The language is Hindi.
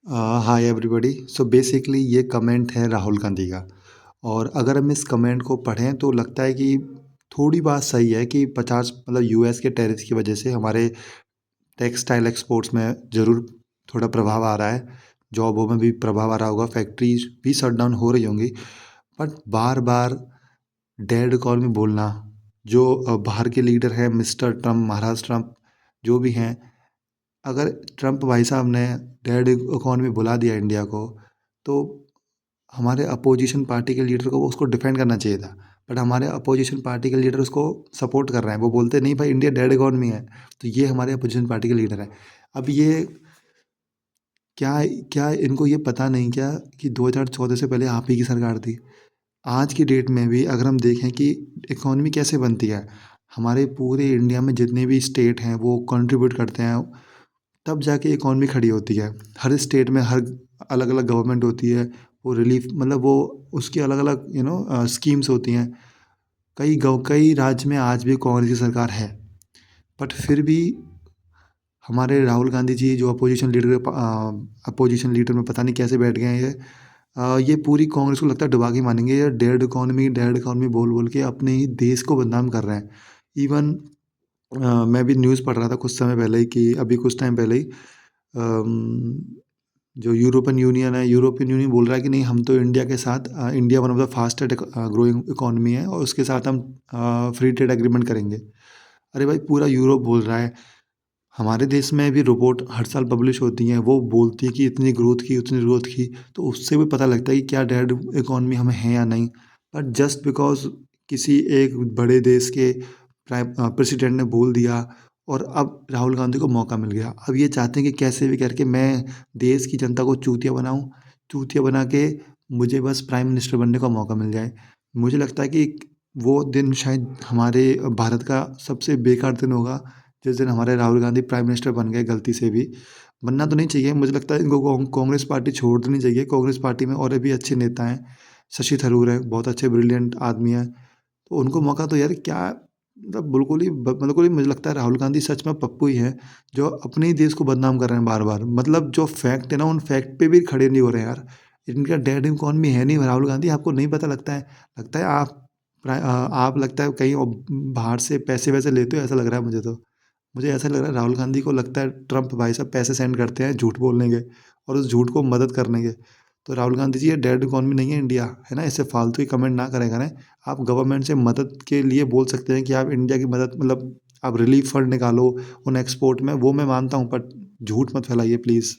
Hi everybody. सो बेसिकली ये कमेंट है राहुल गांधी का। और अगर हम इस कमेंट को पढ़ें तो लगता है कि थोड़ी बात सही है कि 50 मतलब यूएस के टैरिफ की वजह से हमारे टेक्सटाइल एक्सपोर्ट्स में ज़रूर थोड़ा प्रभाव आ रहा है। जॉबों में भी प्रभाव आ रहा होगा, फैक्ट्रीज भी शट डाउन हो रही होंगी। But bar bar dead economy बोलना, जो बाहर के लीडर हैं मिस्टर ट्रम्प, महाराज ट्रम्प जो भी हैं, अगर ट्रम्प भाई साहब ने डेड इकॉनमी बुला दिया इंडिया को, तो हमारे अपोजिशन पार्टी के लीडर को उसको डिफेंड करना चाहिए था। बट हमारे अपोजिशन पार्टी के लीडर उसको सपोर्ट कर रहे हैं। वो बोलते नहीं भाई इंडिया डेड इकॉनमी है। तो ये हमारे अपोजिशन पार्टी के लीडर हैं। अब ये क्या क्या इनको ये पता नहीं क्या कि 2014 से पहले आप ही की सरकार थी। आज की डेट में भी अगर हम देखें कि इकॉनमी कैसे बनती है, हमारे पूरे इंडिया में जितने भी स्टेट हैं वो कंट्रीब्यूट करते हैं, तब जाके इकॉनमी खड़ी होती है। हर स्टेट में हर अलग अलग गवर्नमेंट होती है। वो रिलीफ मतलब वो उसकी अलग अलग स्कीम्स होती हैं। कई राज्य में आज भी कांग्रेस की सरकार है। बट फिर भी हमारे राहुल गांधी जी जो अपोजिशन लीडर में पता नहीं कैसे बैठ गए हैं ये। ये पूरी कांग्रेस को लगता है डुबा के मानेंगे। ये डेड इकॉनमी बोल बोल के अपने ही देश को बदनाम कर रहे हैं। इवन मैं भी न्यूज़ पढ़ रहा था कुछ समय पहले ही कि अभी कुछ टाइम पहले ही अम, जो यूरोपियन यूनियन बोल रहा है कि नहीं, हम तो इंडिया के साथ India one of the fastest growing economy है और उसके साथ हम फ्री ट्रेड एग्रीमेंट करेंगे। अरे भाई पूरा यूरोप बोल रहा है। हमारे देश में भी रिपोर्ट हर साल पब्लिश होती हैं, वो बोलती है कि इतनी ग्रोथ की उतनी ग्रोथ की। तो उससे भी पता लगता है कि क्या डेड इकॉनमी हमें है या नहीं। बट जस्ट बिकॉज किसी एक बड़े देश के प्राइम प्रेसिडेंट ने बोल दिया और अब राहुल गांधी को मौका मिल गया। अब ये चाहते हैं कि कैसे भी करके मैं देश की जनता को चूतिया बनाऊं, चूतिया बना के मुझे बस प्राइम मिनिस्टर बनने का मौका मिल जाए। मुझे लगता है कि वो दिन शायद हमारे भारत का सबसे बेकार दिन होगा, जिस दिन हमारे राहुल गांधी प्राइम मिनिस्टर बन गए गलती से भी। बनना तो नहीं चाहिए, मुझे लगता है इनको कांग्रेस पार्टी छोड़ देनी चाहिए। कांग्रेस पार्टी में और भी अच्छे नेता हैं। शशि थरूर हैं, बहुत अच्छे ब्रिलियंट आदमी हैं। तो उनको मौका तो यार क्या, मतलब बिल्कुल ही मुझे लगता है राहुल गांधी सच में पप्पू ही हैं, जो अपने ही देश को बदनाम कर रहे हैं बार बार। मतलब जो फैक्ट है ना, उन फैक्ट पे भी खड़े नहीं हो रहे हैं यार। इनका डेड इकॉनमी है नहीं राहुल गांधी, आपको नहीं पता लगता है। लगता है आप लगता है कहीं बाहर से पैसे वैसे लेते हो, ऐसा लग रहा है मुझे तो। मुझे ऐसा लग रहा है राहुल गांधी को लगता है ट्रम्प भाई साहब पैसे सेंड करते हैं झूठ बोलने के और उस झूठ को मदद करने के। तो राहुल गांधी जी, ये डेड इकॉनमी नहीं है इंडिया, है ना। इससे फालतू ही कमेंट ना करें। आप गवर्नमेंट से मदद के लिए बोल सकते हैं कि आप इंडिया की मदद मतलब आप रिलीफ फंड निकालो उन एक्सपोर्ट में, वो मैं मानता हूँ। बट झूठ मत फैलाइए प्लीज़।